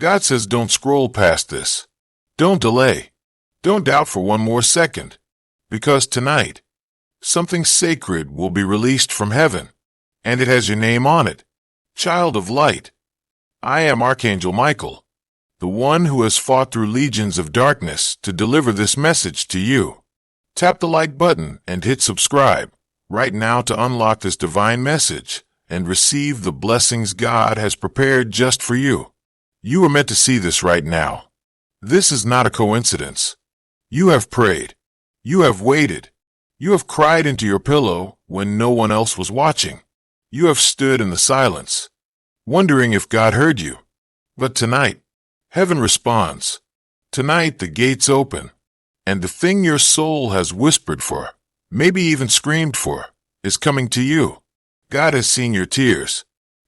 God says don't scroll past this. Don't delay. Don't doubt for one more second. Because tonight, something sacred will be released from heaven, and it has your name on it. Child of light. I am Archangel Michael, the one who has fought through legions of darkness to deliver this message to you. Tap the like button and hit subscribe right now to unlock this divine message and receive the blessings God has prepared just for you. You are meant to see this right now. This is not a coincidence. You have prayed. You have waited. You have cried into your pillow when no one else was watching. You have stood in the silence, wondering if God heard you. But tonight, heaven responds. Tonight the gates open, and the thing your soul has whispered for, maybe even screamed for, is coming to you. God has seen your tears.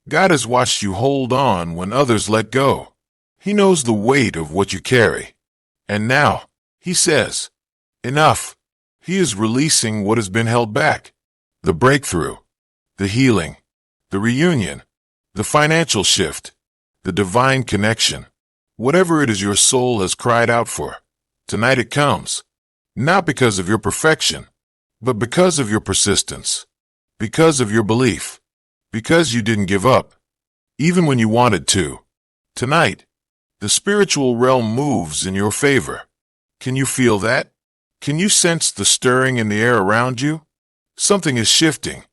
God has watched you hold on when others let go. He knows the weight of what you carry. And now, He says, enough. He is releasing what has been held back. The breakthrough, the healing, the reunion, the financial shift, the divine connection. Whatever it is your soul has cried out for, tonight it comes. Not because of your perfection, but because of your persistence, because of your belief, because you didn't give up, even when you wanted to. Tonight, the spiritual realm moves in your favor. Can you feel that? Can you sense the stirring in the air around you? Something is shifting.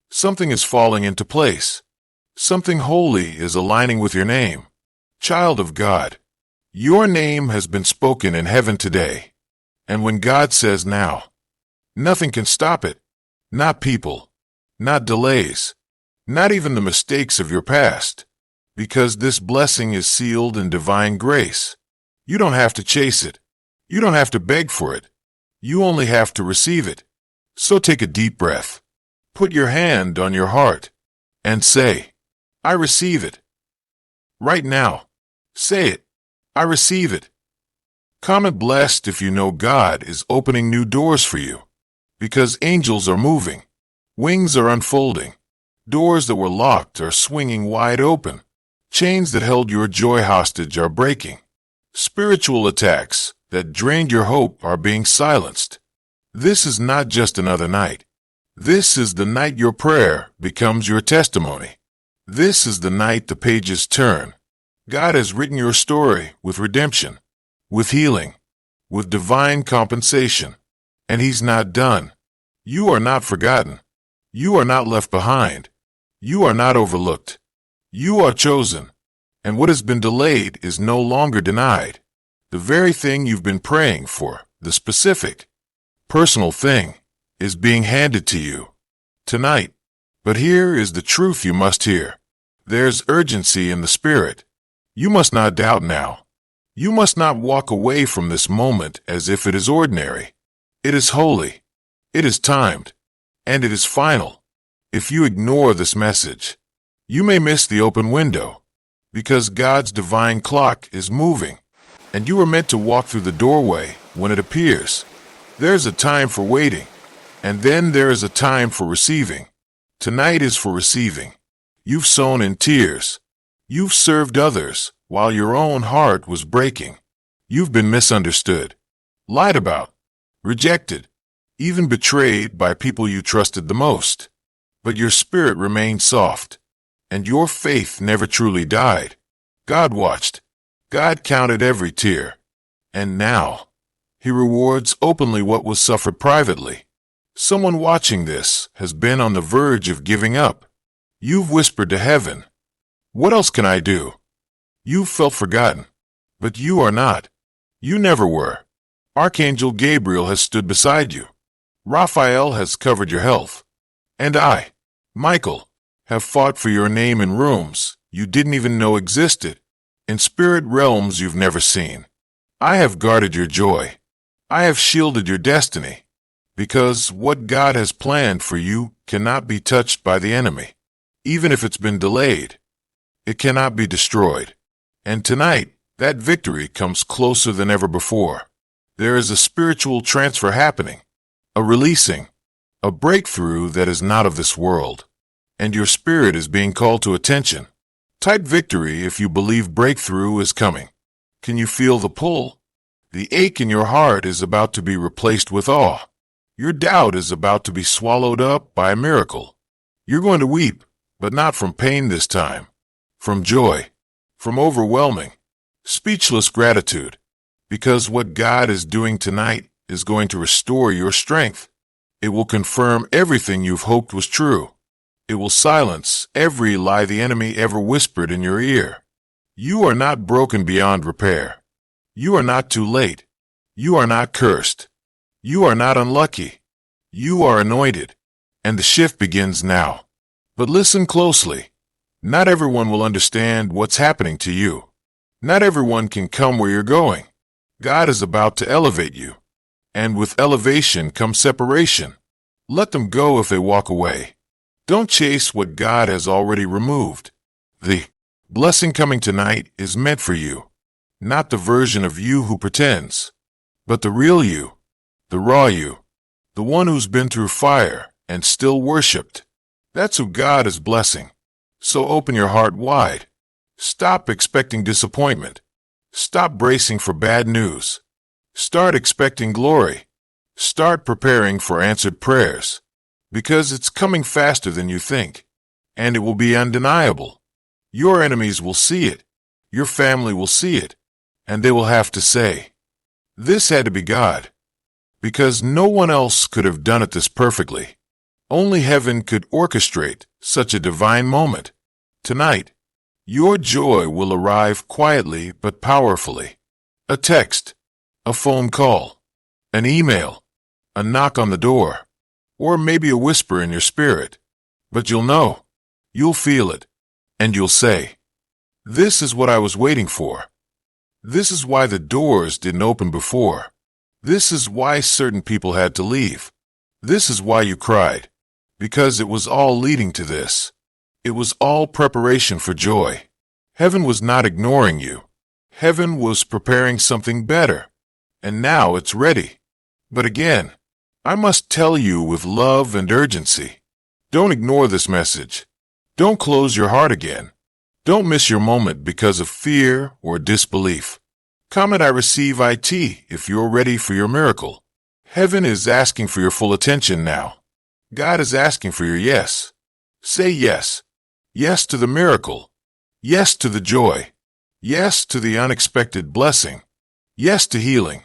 Something is falling into place. Something holy is aligning with your name. Child of God, your name has been spoken in heaven today. And when God says now, nothing can stop it. Not people, not delays, not even the mistakes of your past. Because this blessing is sealed in divine grace. You don't have to chase it. You don't have to beg for it. You only have to receive it. So take a deep breath. Put your hand on your heart and say, I receive it. Right now, say it. I receive it. Comment blessed if you know God is opening new doors for you. Because angels are moving. Wings are unfolding. Doors that were locked are swinging wide open. Chains that held your joy hostage are breaking. Spiritual attacks that drained your hope are being silenced. This is not just another night. This is the night your prayer becomes your testimony. This is the night the pages turn. God has written your story with redemption, with healing, with divine compensation. And He's not done. You are not forgotten. You are not left behind. You are not overlooked. You are chosen. And what has been delayed is no longer denied. The very thing you've been praying for, the specific, personal thing, is being handed to you tonight. But here is the truth you must hear. There's urgency in the spirit. You must not doubt now. You must not walk away from this moment as if it is ordinary. It is holy. It is timed. And it is final. If you ignore this message, you may miss the open window. Because God's divine clock is moving. And you are meant to walk through the doorway when it appears. There's a time for waiting. And then there is a time for receiving. Tonight is for receiving. You've sown in tears. You've served others while your own heart was breaking. You've been misunderstood, lied about, rejected, even betrayed by people you trusted the most. But your spirit remained soft, and your faith never truly died. God watched. God counted every tear. And now, He rewards openly what was suffered privately. Someone watching this has been on the verge of giving up. You've whispered to heaven, what else can I do? You've felt forgotten. But you are not. You never were. Archangel Gabriel has stood beside you. Raphael has covered your health. And I, Michael, have fought for your name in rooms you didn't even know existed, in spirit realms you've never seen. I have guarded your joy. I have shielded your destiny, because what God has planned for you cannot be touched by the enemy. Even if it's been delayed, it cannot be destroyed. And tonight, that victory comes closer than ever before. There is a spiritual transfer happening, a releasing, a breakthrough that is not of this world. And your spirit is being called to attention. Type victory if you believe breakthrough is coming. Can you feel the pull? The ache in your heart is about to be replaced with awe. Your doubt is about to be swallowed up by a miracle. You're going to weep, but not from pain this time. From joy. From overwhelming, speechless gratitude. Because what God is doing tonight is going to restore your strength. It will confirm everything you've hoped was true. It will silence every lie the enemy ever whispered in your ear. You are not broken beyond repair. You are not too late. You are not cursed. You are not unlucky. You are anointed. And the shift begins now. But listen closely. Not everyone will understand what's happening to you. Not everyone can come where you're going. God is about to elevate you. And with elevation comes separation. Let them go if they walk away. Don't chase what God has already removed. The blessing coming tonight is meant for you. Not the version of you who pretends, but the real you, the raw you, the one who's been through fire and still worshiped. That's who God is blessing. So open your heart wide. Stop expecting disappointment. Stop bracing for bad news. Start expecting glory. Start preparing for answered prayers. Because it's coming faster than you think. And it will be undeniable. Your enemies will see it. Your family will see it. And they will have to say, "This had to be God." Because no one else could have done it this perfectly. Only heaven could orchestrate such a divine moment. Tonight, your joy will arrive quietly but powerfully. A text, a phone call, an email, a knock on the door, or maybe a whisper in your spirit. But you'll know, you'll feel it, and you'll say, "This is what I was waiting for. This is why the doors didn't open before. This is why certain people had to leave. This is why you cried. Because it was all leading to this. It was all preparation for joy. Heaven was not ignoring you. Heaven was preparing something better. And now it's ready. But again, I must tell you with love and urgency. Don't ignore this message. Don't close your heart again. Don't miss your moment because of fear or disbelief. Comment "I receive IT" if you're ready for your miracle. Heaven is asking for your full attention now. God is asking for your yes. Say yes. Yes to the miracle. Yes to the joy. Yes to the unexpected blessing. Yes to healing.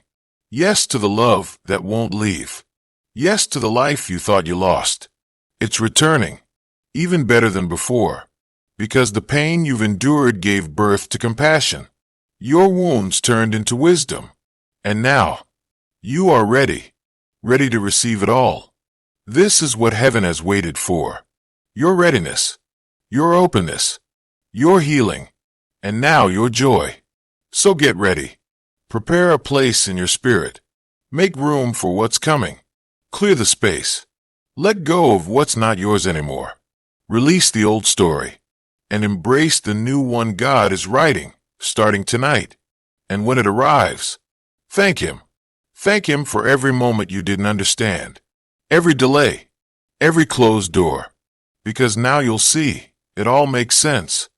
Yes to the love that won't leave. Yes to the life you thought you lost. It's returning, even better than before, because the pain you've endured gave birth to compassion. Your wounds turned into wisdom. And now, you are ready to receive it all. This is what heaven has waited for. Your readiness, your openness, your healing, and now your joy. So get ready. Prepare a place in your spirit. Make room for what's coming. Clear the space. Let go of what's not yours anymore. Release the old story and embrace the new one God is writing, starting tonight. And when it arrives, thank Him. Thank Him for every moment you didn't understand, every delay, every closed door. Because now you'll see, it all makes sense.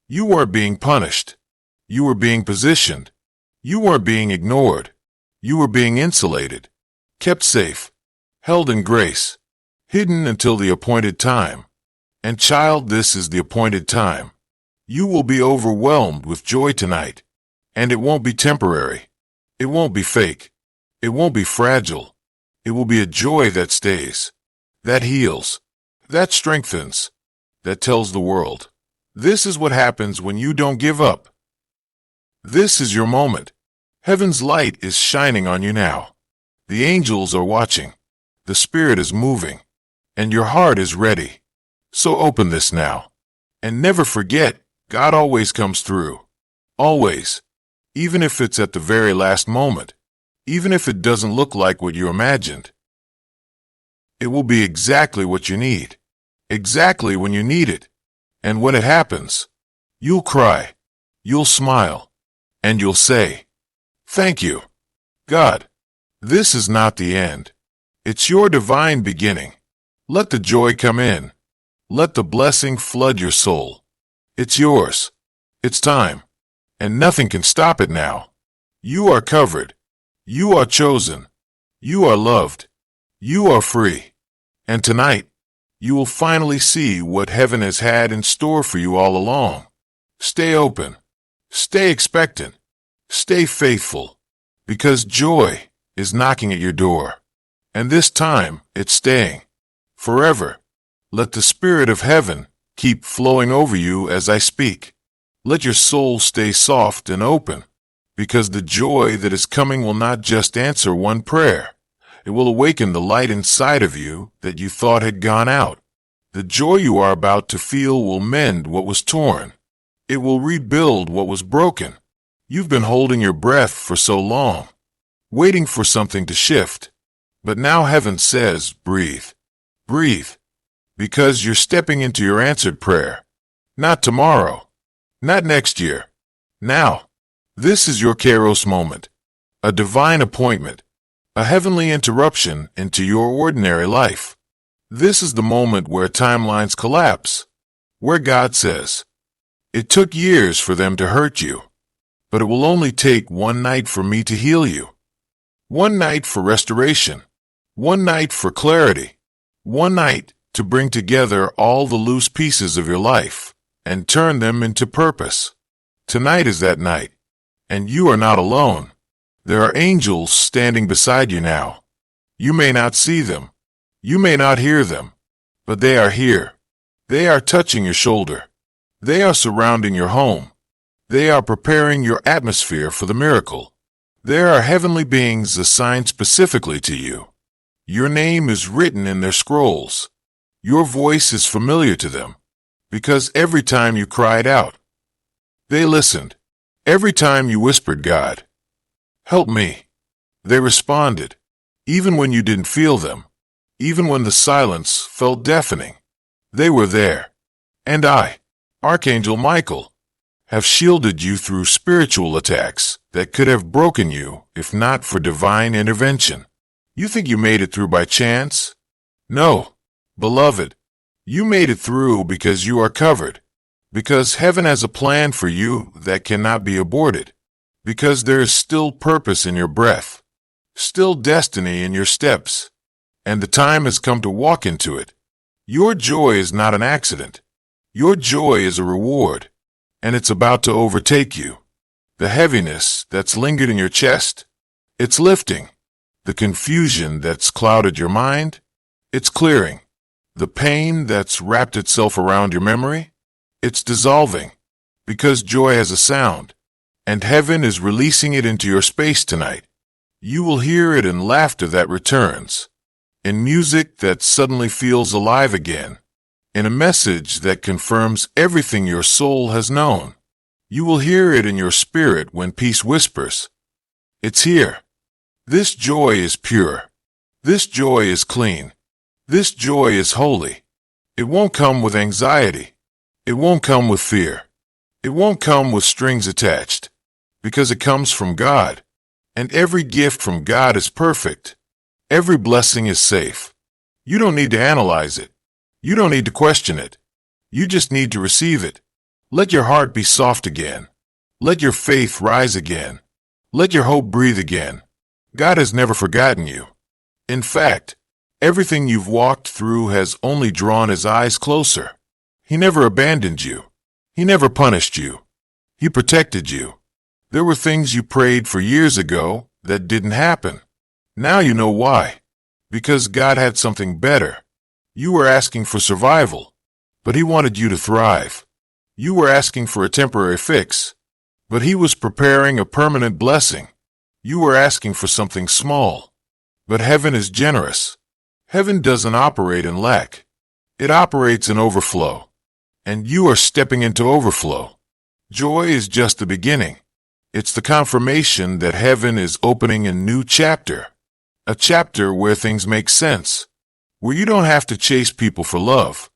You weren't being punished. You were being positioned. You weren't being ignored. You were being insulated, kept safe, held in grace, hidden until the appointed time. And child, this is the appointed time. You will be overwhelmed with joy tonight. And it won't be temporary. It won't be fake. It won't be fragile. It will be a joy that stays, that heals, that strengthens, that tells the world, this is what happens when you don't give up. This is your moment. Heaven's light is shining on you now. The angels are watching. The Spirit is moving. And your heart is ready. So open this now. And never forget, God always comes through. Always. Even if it's at the very last moment. Even if it doesn't look like what you imagined. It will be exactly what you need. Exactly when you need it. And when it happens, you'll cry. You'll smile. And you'll say, "Thank you, God. This is not the end. It's your divine beginning. Let the joy come in. Let the blessing flood your soul. It's yours. It's time. And nothing can stop it now. You are covered. You are chosen. You are loved. You are free. And tonight, you will finally see what heaven has had in store for you all along. Stay open. Stay expectant. Stay faithful. Because joy is knocking at your door. And this time, it's staying. Forever. Let the Spirit of heaven keep flowing over you as I speak. Let your soul stay soft and open, because the joy that is coming will not just answer one prayer. It will awaken the light inside of you that you thought had gone out. The joy you are about to feel will mend what was torn. It will rebuild what was broken. You've been holding your breath for so long, waiting for something to shift. But now heaven says, breathe. Breathe. Because you're stepping into your answered prayer. Not tomorrow. Not next year. Now. This is your Kairos moment. A divine appointment. A heavenly interruption into your ordinary life. This is the moment where timelines collapse. Where God says, it took years for them to hurt you, but it will only take one night for me to heal you. One night for restoration. One night for clarity. One night to bring together all the loose pieces of your life and turn them into purpose. Tonight is that night, and you are not alone. There are angels standing beside you now. You may not see them. You may not hear them, but they are here. They are touching your shoulder. They are surrounding your home. They are preparing your atmosphere for the miracle. There are heavenly beings assigned specifically to you. Your name is written in their scrolls. Your voice is familiar to them, because every time you cried out, they listened. Every time you whispered, God, help me, they responded, even when you didn't feel them, even when the silence felt deafening. They were there. And I, Archangel Michael, have shielded you through spiritual attacks that could have broken you if not for divine intervention. You think you made it through by chance? No, beloved, you made it through because you are covered, because heaven has a plan for you that cannot be aborted, because there is still purpose in your breath, still destiny in your steps, and the time has come to walk into it. Your joy is not an accident. Your joy is a reward, and it's about to overtake you. The heaviness that's lingered in your chest, it's lifting. The confusion that's clouded your mind, it's clearing. The pain that's wrapped itself around your memory, it's dissolving. Because joy has a sound, and heaven is releasing it into your space tonight. You will hear it in laughter that returns, in music that suddenly feels alive again, in a message that confirms everything your soul has known. You will hear it in your spirit when peace whispers, it's here. This joy is pure. This joy is clean. This joy is holy. It won't come with anxiety. It won't come with fear. It won't come with strings attached, because it comes from God. And every gift from God is perfect. Every blessing is safe. You don't need to analyze it. You don't need to question it. You just need to receive it. Let your heart be soft again. Let your faith rise again. Let your hope breathe again. God has never forgotten you. In fact, everything you've walked through has only drawn his eyes closer. He never abandoned you. He never punished you. He protected you. There were things you prayed for years ago that didn't happen. Now you know why. Because God had something better. You were asking for survival, but he wanted you to thrive. You were asking for a temporary fix, but he was preparing a permanent blessing. You were asking for something small, but heaven is generous. Heaven doesn't operate in lack. It operates in overflow. And you are stepping into overflow. Joy is just the beginning. It's the confirmation that heaven is opening a new chapter. A chapter where things make sense. Where you don't have to chase people for love.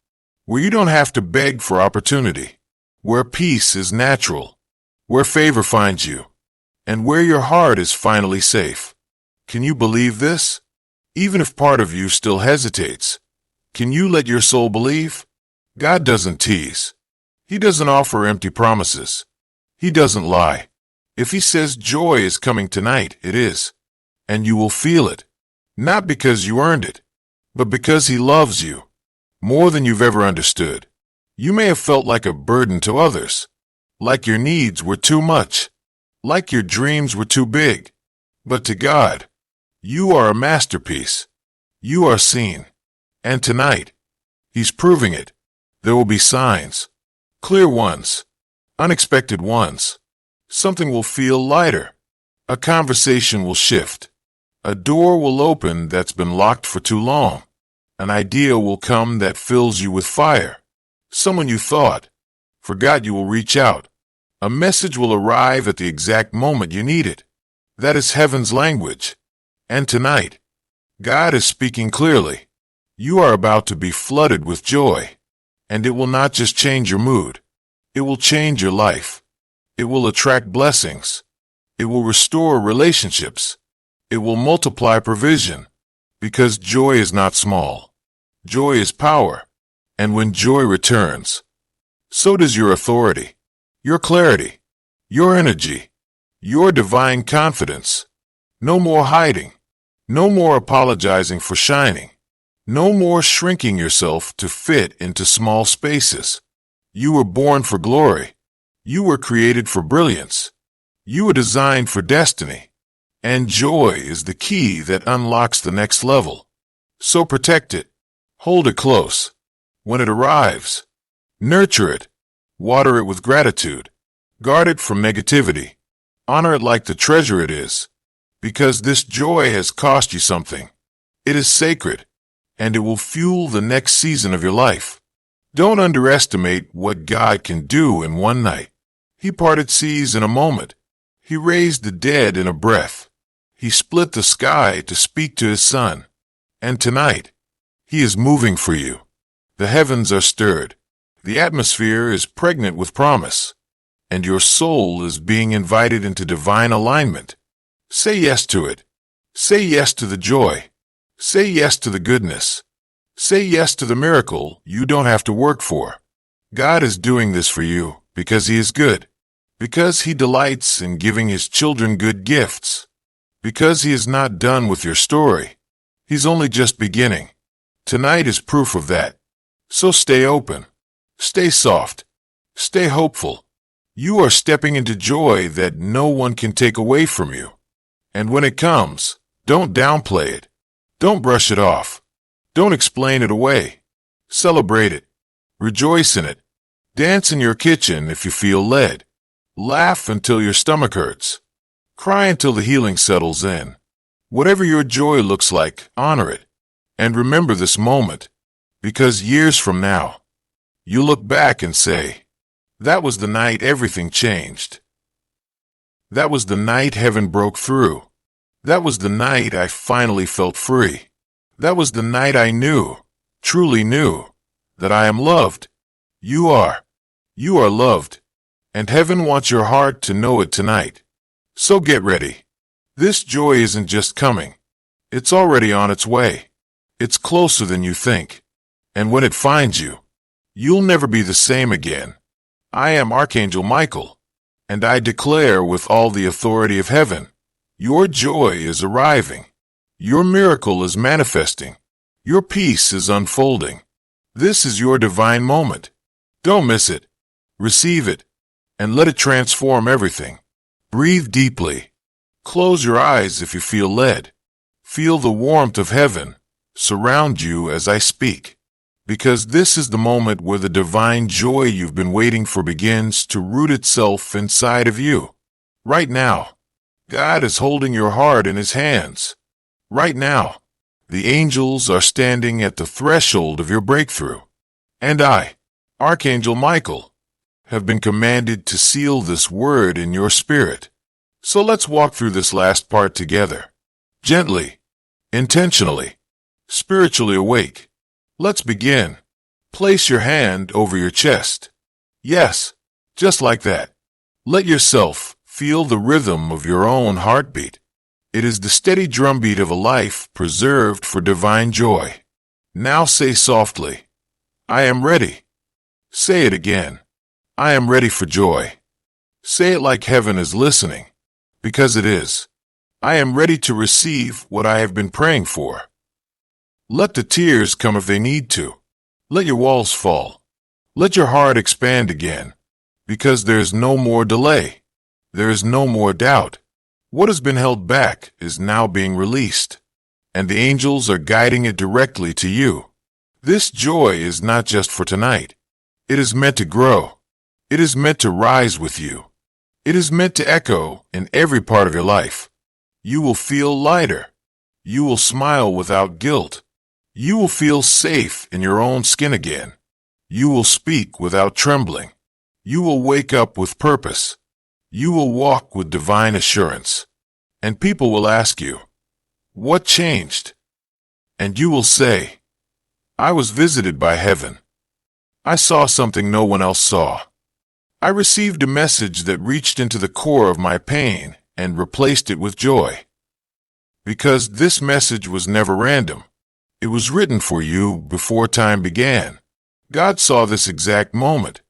Where you don't have to beg for opportunity. Where peace is natural. Where favor finds you. And where your heart is finally safe. Can you believe this? Even if part of you still hesitates, can you let your soul believe? God doesn't tease. He doesn't offer empty promises. He doesn't lie. If he says joy is coming tonight, it is. And you will feel it. Not because you earned it, but because he loves you more than you've ever understood. You may have felt like a burden to others, like your needs were too much, like your dreams were too big. But to God, you are a masterpiece. You are seen. And tonight, he's proving it. There will be signs, clear ones, unexpected ones. Something will feel lighter. A conversation will shift. A door will open that's been locked for too long. An idea will come that fills you with fire. Someone you forgot you will reach out. A message will arrive at the exact moment you need it. That is heaven's language. And tonight, God is speaking clearly. You are about to be flooded with joy. And it will not just change your mood. It will change your life. It will attract blessings. It will restore relationships. It will multiply provision. Because joy is not small. Joy is power. And when joy returns, so does your authority, your clarity, your energy, your divine confidence. No more hiding. No more apologizing for shining. No more shrinking yourself to fit into small spaces. You were born for glory. You were created for brilliance. You were designed for destiny. And joy is the key that unlocks the next level. So protect it. Hold it close. When it arrives, nurture it. Water it with gratitude. Guard it from negativity. Honor it like the treasure it is. Because this joy has cost you something. It is sacred. And it will fuel the next season of your life. Don't underestimate what God can do in one night. He parted seas in a moment. He raised the dead in a breath. He split the sky to speak to his son. And tonight, he is moving for you. The heavens are stirred. The atmosphere is pregnant with promise. And your soul is being invited into divine alignment. Say yes to it. Say yes to the joy. Say yes to the goodness. Say yes to the miracle you don't have to work for. God is doing this for you because he is good. Because he delights in giving his children good gifts. Because he is not done with your story. He's only just beginning. Tonight is proof of that. So stay open. Stay soft. Stay hopeful. You are stepping into joy that no one can take away from you. And when it comes, don't downplay it. Don't brush it off. Don't explain it away. Celebrate it. Rejoice in it. Dance in your kitchen if you feel led. Laugh until your stomach hurts. Cry until the healing settles in. Whatever your joy looks like, honor it. And remember this moment, because years from now, you look back and say, that was the night everything changed. That was the night heaven broke through. That was the night I finally felt free. That was the night I knew, truly knew, that I am loved. You are loved. And heaven wants your heart to know it tonight. So get ready. This joy isn't just coming. It's already on its way. It's closer than you think. And when it finds you, you'll never be the same again. I am Archangel Michael, and I declare with all the authority of heaven, your joy is arriving. Your miracle is manifesting. Your peace is unfolding. This is your divine moment. Don't miss it. Receive it, and let it transform everything. Breathe deeply. Close your eyes if you feel led. Feel the warmth of heaven surround you as I speak. Because this is the moment where the divine joy you've been waiting for begins to root itself inside of you. Right now, God is holding your heart in his hands. Right now, the angels are standing at the threshold of your breakthrough. And I, Archangel Michael, have been commanded to seal this word in your spirit. So let's walk through this last part together. Gently, intentionally, spiritually awake. Let's begin. Place your hand over your chest. Yes, just like that. Let yourself feel the rhythm of your own heartbeat. It is the steady drumbeat of a life preserved for divine joy. Now say softly, I am ready. Say it again. I am ready for joy. Say it like heaven is listening, because it is. I am ready to receive what I have been praying for. Let the tears come if they need to. Let your walls fall. Let your heart expand again, because there is no more delay. There is no more doubt. What has been held back is now being released, and the angels are guiding it directly to you. This joy is not just for tonight. It is meant to grow. It is meant to rise with you. It is meant to echo in every part of your life. You will feel lighter. You will smile without guilt. You will feel safe in your own skin again. You will speak without trembling. You will wake up with purpose. You will walk with divine assurance. And people will ask you, "What changed?" And you will say, "I was visited by heaven. I saw something no one else saw. I received a message that reached into the core of my pain and replaced it with joy." Because this message was never random. It was written for you before time began. God saw this exact moment,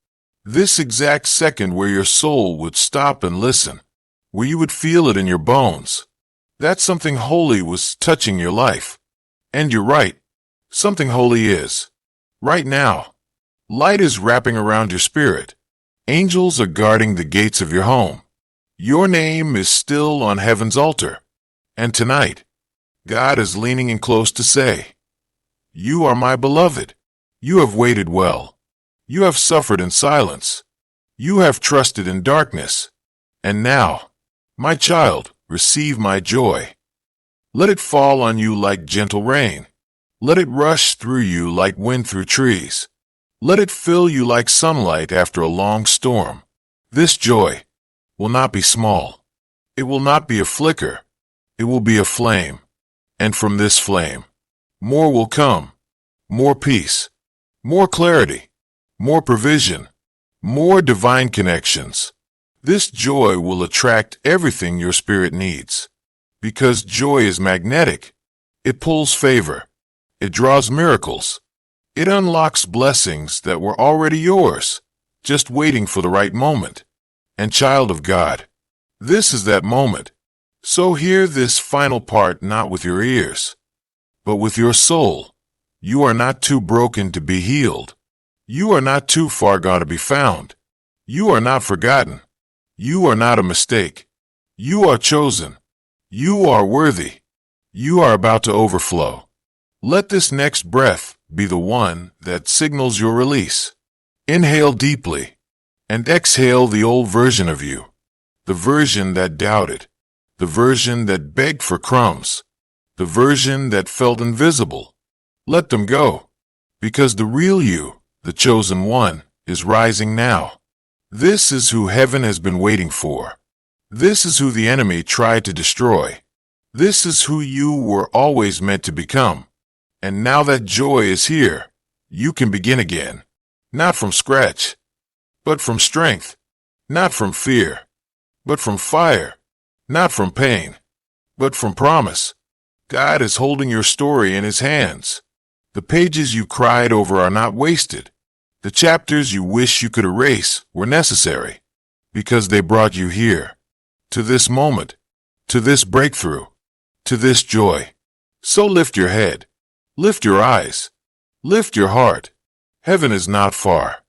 this exact second where your soul would stop and listen, where you would feel it in your bones. That something holy was touching your life. And you're right, something holy is. Right now, light is wrapping around your spirit. Angels are guarding the gates of your home. Your name is still on heaven's altar. And tonight, God is leaning in close to say, "You are my beloved. You have waited well. You have suffered in silence. You have trusted in darkness. And now, my child, receive my joy. Let it fall on you like gentle rain. Let it rush through you like wind through trees. Let it fill you like sunlight after a long storm. This joy will not be small. It will not be a flicker. It will be a flame. And from this flame, more will come. More peace. More clarity. More provision. More divine connections. This joy will attract everything your spirit needs. Because joy is magnetic. It pulls favor. It draws miracles. It unlocks blessings that were already yours, just waiting for the right moment. And child of God, this is that moment. So hear this final part not with your ears, but with your soul. You are not too broken to be healed. You are not too far gone to be found. You are not forgotten. You are not a mistake. You are chosen. You are worthy. You are about to overflow. Let this next breath be the one that signals your release. Inhale deeply and exhale the old version of you, the version that doubted, the version that begged for crumbs, the version that felt invisible. Let them go, because the real you, the chosen one, is rising now. This is who heaven has been waiting for. This is who the enemy tried to destroy. This is who you were always meant to become. And now that joy is here, you can begin again. Not from scratch, but from strength. Not from fear, but from fire. Not from pain, but from promise. God is holding your story in His hands. The pages you cried over are not wasted. The chapters you wish you could erase were necessary, because they brought you here, to this moment, to this breakthrough, to this joy. So lift your head, lift your eyes, lift your heart. Heaven is not far.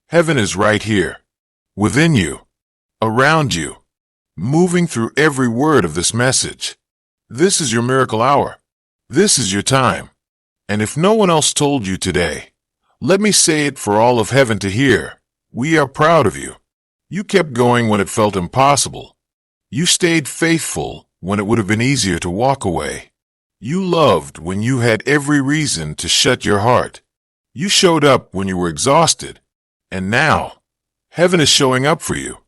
Heaven is right here, within you, around you, moving through every word of this message. This is your miracle hour. This is your time. And if no one else told you today, let me say it for all of heaven to hear. We are proud of you. You kept going when it felt impossible. You stayed faithful when it would have been easier to walk away. You loved when you had every reason to shut your heart. You showed up when you were exhausted. And now, heaven is showing up for you.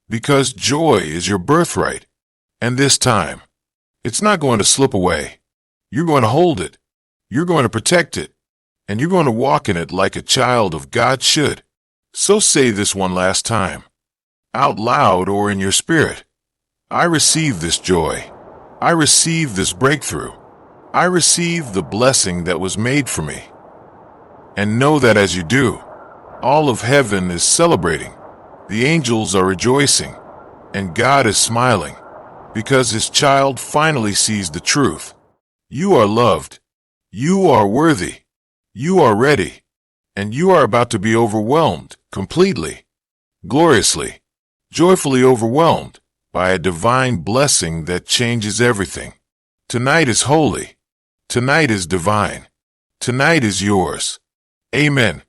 Because joy is your birthright. And this time, it's not going to slip away. You're going to hold it. You're going to protect it. And you're going to walk in it like a child of God should. So say this one last time, out loud or in your spirit. I receive this joy. I receive this breakthrough. I receive the blessing that was made for me. And know that as you do, all of heaven is celebrating. The angels are rejoicing, and God is smiling, because his child finally sees the truth. You are loved. You are worthy. You are ready. And you are about to be overwhelmed completely, gloriously, joyfully overwhelmed by a divine blessing that changes everything. Tonight is holy. Tonight is divine. Tonight is yours. Amen.